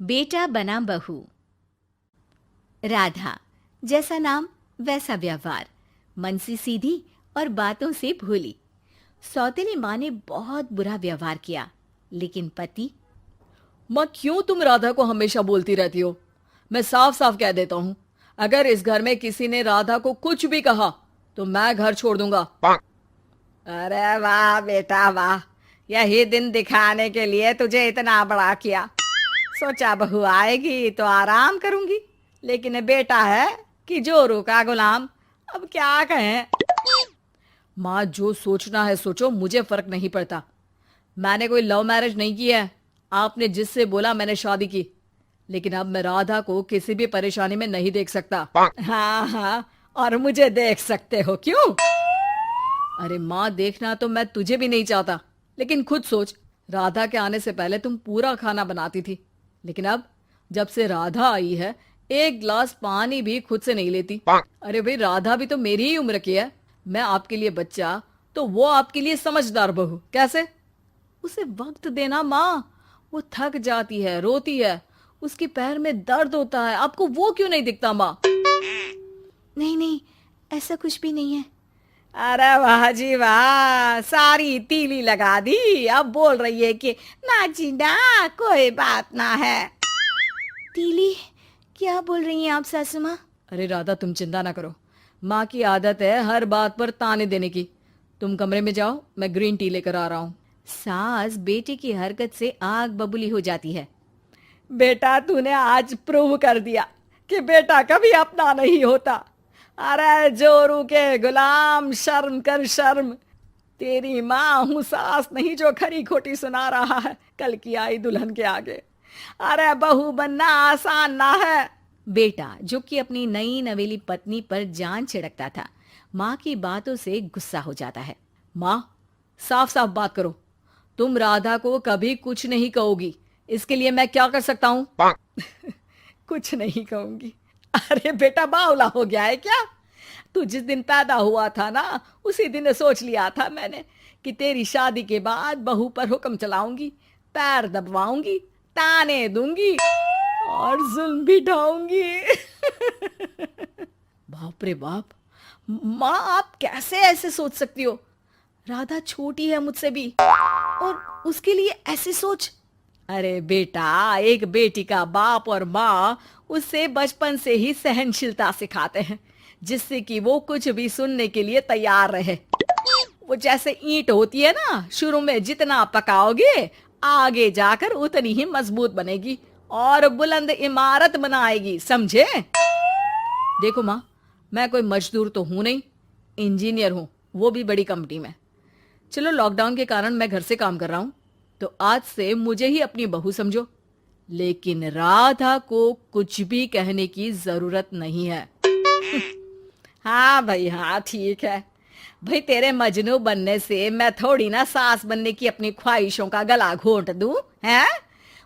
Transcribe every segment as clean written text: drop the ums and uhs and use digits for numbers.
बेटा बना बहू। राधा, जैसा नाम वैसा व्यवहार, मन से सीधी और बातों से भोली। सौतेली माँ ने बहुत बुरा व्यवहार किया, लेकिन पति। माँ, क्यों तुम राधा को हमेशा बोलती रहती हो? मैं साफ साफ कह देता हूँ, अगर इस घर में किसी ने राधा को कुछ भी कहा तो मैं घर छोड़ दूंगा। अरे वाह बेटा वाह, यही दिन दिखाने के लिए तुझे इतना बड़ा किया। सोचा बहू आएगी तो आराम करूंगी, लेकिन बेटा है कि जोरू का गुलाम। अब क्या कहें। माँ, जो सोचना है सोचो, मुझे फर्क नहीं पड़ता। मैंने कोई लव मैरिज नहीं की है। आपने जिससे बोला मैंने शादी की, लेकिन अब मैं राधा को किसी भी परेशानी में नहीं देख सकता। हाँ हाँ, और मुझे देख सकते हो क्यों? अरे माँ, देखना तो मैं तुझे भी नहीं चाहता, लेकिन खुद सोच, राधा के आने से पहले तुम पूरा खाना बनाती थी, लेकिन अब जब से राधा आई है एक गिलास पानी भी खुद से नहीं लेती। अरे भाई, राधा भी तो मेरी ही उम्र की है। मैं आपके लिए बच्चा तो वो आपके लिए समझदार बहू। कैसे? उसे वक्त देना माँ। वो थक जाती है, रोती है, उसके पैर में दर्द होता है। आपको वो क्यों नहीं दिखता माँ? नहीं नहीं, ऐसा कुछ भी नहीं है। अरे वाह जी वाह, सारी तीली लगा दी। अब बोल रही है कि ना जी ना, कोई बात ना है। तीली? क्या बोल रही हैं आप सासू माँ? अरे राधा, तुम चिंता ना करो। माँ की आदत है हर बात पर ताने देने की। तुम कमरे में जाओ, मैं ग्रीन टी लेकर आ रहा हूँ। सास बेटे की हरकत से आग बबूली हो जाती है। बेटा, तूने आज प्रूव कर दिया कि बेटा कभी अपना नहीं होता। अरे जोरू के गुलाम, शर्म कर शर्म। तेरी माँ हूँ, सास नहीं जो खरी खोटी सुना रहा है कल की आई दुल्हन के आगे। अरे बहू बनना आसान ना है। बेटा, जो कि अपनी नई नवेली पत्नी पर जान छिड़कता था, माँ की बातों से गुस्सा हो जाता है। माँ, साफ साफ बात करो। तुम राधा को कभी कुछ नहीं कहोगी, इसके लिए मैं क्या कर सकता हूँ? कुछ नहीं कहूंगी? अरे बेटा, बावला हो गया है क्या? तू जिस दिन पैदा हुआ था ना, उसी दिन सोच लिया था मैंने कि तेरी शादी के बाद बहू पर हुक्म चलाऊंगी, पैर दबवाऊंगी, ताने दूंगी और जुल्म भी ढाऊंगी। बाप रे बाप! माँ, आप कैसे ऐसे सोच सकती हो? राधा छोटी है मुझसे भी, और उसके लिए ऐसी सोच। अरे बेटा, एक बेटी का बाप और माँ उससे बचपन से ही सहनशीलता सिखाते हैं, जिससे कि वो कुछ भी सुनने के लिए तैयार रहे। वो जैसे ईंट होती है ना, शुरू में जितना पकाओगे आगे जाकर उतनी ही मजबूत बनेगी और बुलंद इमारत बनाएगी, समझे? देखो माँ, मैं कोई मजदूर तो हूं नहीं, इंजीनियर हूं, वो भी बड़ी कंपनी में। चलो, लॉकडाउन के कारण मैं घर से काम कर रहा हूं, तो आज से मुझे ही अपनी बहू समझो, लेकिन राधा को कुछ भी कहने की जरूरत नहीं है। हाँ भाई हाँ, ठीक है भाई। तेरे मजनू बनने से मैं थोड़ी ना सास बनने की अपनी ख्वाहिशों का गला घोंट दूं, हैं?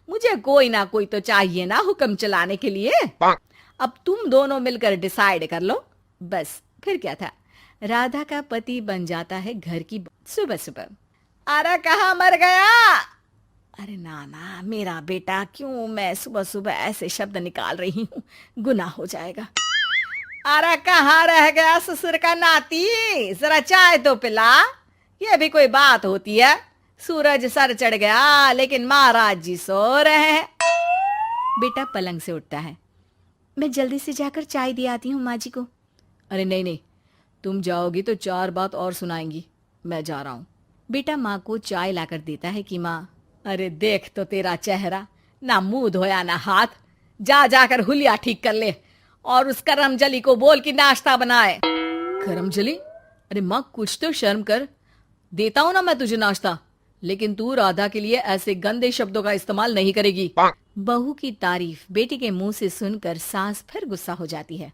मुझे कोई ना कोई तो चाहिए ना हुक्म चलाने के लिए। अब तुम दोनों मिलकर डिसाइड कर लो बस। फिर क्या था, राधा का पति बन जाता है घर की सुबह सुबह। अरे कहाँ मर गया? अरे ना ना, मेरा बेटा, क्यों मैं सुबह सुबह ऐसे शब्द निकाल रही हूँ, गुनाह हो जाएगा। अरे कहाँ रह गया ससुर का नाती? जरा चाय तो पिला। ये भी कोई बात होती है? सूरज सर चढ़ गया लेकिन महाराज जी सो रहे हैं। बेटा पलंग से उठता है। मैं जल्दी से जाकर चाय दे आती हूँ माँ जी को। अरे नहीं नहीं, तुम जाओगी तो 4 बात और सुनाएंगी। मैं जा रहा हूँ। बेटा माँ को चाय लाकर देता है कि माँ। अरे देख तो तेरा चेहरा, ना मुंह धोया ना हाथ। जा जाकर हुलिया ठीक कर ले और उस करमजली को बोल कि नाश्ता बनाए। करमजली? अरे माँ, कुछ तो शर्म कर। देता हूं ना मैं तुझे नाश्ता, लेकिन तू राधा के लिए ऐसे गंदे शब्दों का इस्तेमाल नहीं करेगी। बहू की तारीफ बेटे के मुंह से सुनकर सास फिर गुस्सा हो जाती है।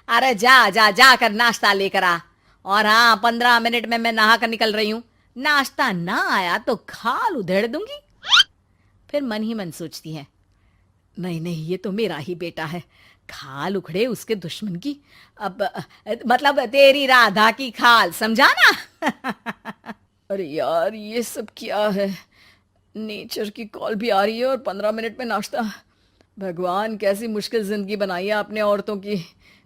अरे जा जा जाकर नाश्ता लेकर आ। और हाँ, 15 मिनट में मैं नहा कर निकल रही हूँ। नाश्ता ना आया तो खाल उधेड़ दूंगी। फिर मन ही मन सोचती है, नहीं नहीं, ये तो मेरा ही बेटा है, खाल उखड़े उसके दुश्मन की। अब मतलब तेरी राधा की खाल, समझा ना? अरे यार, ये सब क्या है? नेचर की कॉल भी आ रही है और 15 मिनट में नाश्ता। भगवान, कैसी मुश्किल जिंदगी बनाई है आपने औरतों की।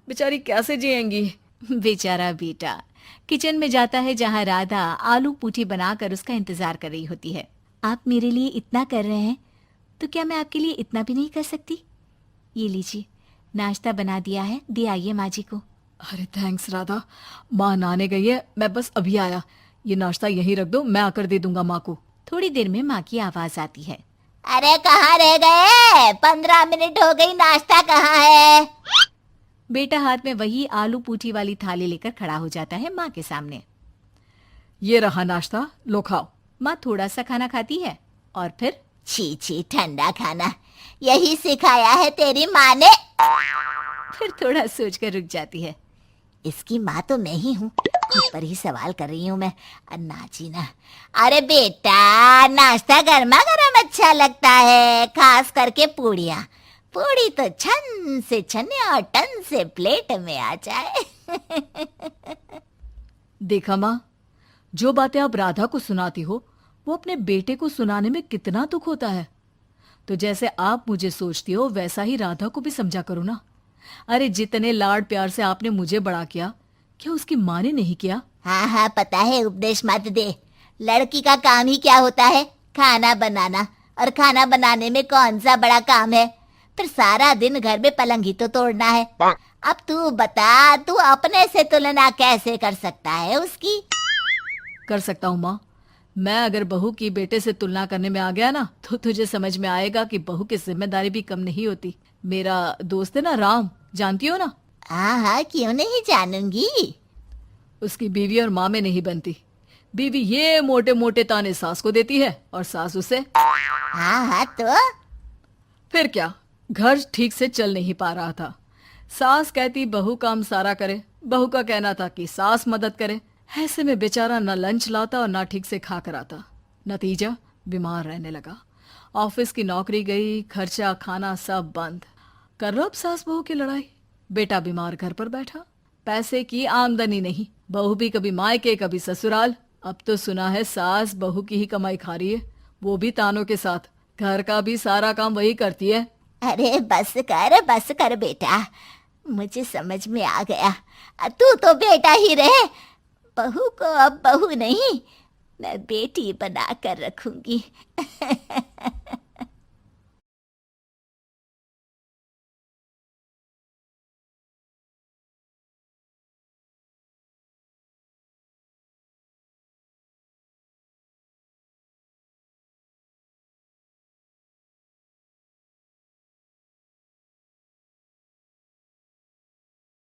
बेचारी कैसे जिएंगी। बेचारा बेटा किचन में जाता है जहाँ राधा आलू पूठी बनाकर उसका इंतजार कर रही होती है। आप मेरे लिए इतना कर रहे हैं तो क्या मैं आपके लिए इतना भी नहीं कर सकती? ये लीजिए, नाश्ता बना दिया है, दे आइए माँ जी को। अरे थैंक्स राधा, माँ नहाने गई है, मैं बस अभी आया। ये नाश्ता यहीं रख दो, मैं आकर दे दूंगा माँ को। थोड़ी देर में माँ की आवाज आती है। अरे कहाँ रह गए? 15 मिनट हो गई, नाश्ता कहाँ है? बेटा हाथ में वही आलू पूठी वाली थाली लेकर खड़ा हो जाता है माँ के सामने। ये रहा नाश्ता, लो खाओ। माँ थोड़ा सा खाना खाती है और फिर छी छी, ठंडा खाना यही सिखाया है तेरी माँ ने? फिर थोड़ा सोचकर रुक जाती है। इसकी माँ तो मैं ही हूँ, खुद पर ही सवाल कर रही हूँ मैं। नाची ना। अरे बेटा, नाश्ता गर्मा गर्म अच्छा लगता है, खास करके पूड़ियाँ। पूड़ी तो छन से छने और टन से प्लेट में आ जाए। देखा माँ, जो बातें आप राधा को सुनाती हो वो अपने बेटे को सुनाने में कितना दुख होता है। तो जैसे आप मुझे सोचती हो वैसा ही राधा को भी समझा करो ना। अरे जितने लाड प्यार से आपने मुझे बड़ा किया, क्या उसकी माँ ने नहीं किया? हाँ हाँ पता है, उपदेश मत दे। लड़की का काम ही क्या होता है? खाना बनाना। और खाना बनाने में कौन सा बड़ा काम है? फिर सारा दिन घर में पलंग ही तो तोड़ना है। अब तू बता, तू अपने से तुलना कैसे कर सकता है उसकी? कर सकता हूँ माँ। मैं अगर बहू की बेटे से तुलना करने में आ गया ना, तो तुझे समझ में आएगा कि बहू की जिम्मेदारी भी कम नहीं होती। मेरा दोस्त है ना राम, जानती हो ना? हाँ हाँ, क्यों नहीं जानूंगी। उसकी बीवी और माँ में नहीं बनती। बीवी ये मोटे मोटे ताने सास को देती है और सास उसे। हाँ हाँ तो फिर क्या, घर ठीक से चल नहीं पा रहा था। सास कहती बहू काम सारा करे, बहू का कहना था कि सास मदद करे। ऐसे में बेचारा न लंच लाता और ना ठीक से खा कर आता। नतीजा, बीमार रहने लगा। ऑफिस की नौकरी गई, खर्चा खाना सब बंद। कर लो अब सास बहू की लड़ाई। बेटा बीमार घर पर बैठा, पैसे की आमदनी नहीं, बहू भी कभी मायके कभी ससुराल। अब तो सुना है सास बहू की ही कमाई खा रही है, वो भी तानों के साथ। घर का भी सारा काम वही करती है। अरे बस कर बेटा, मुझे समझ में आ गया। तू तो बेटा ही रहे। बहू को अब बहू नहीं, मैं बेटी बना कर रखूंगी।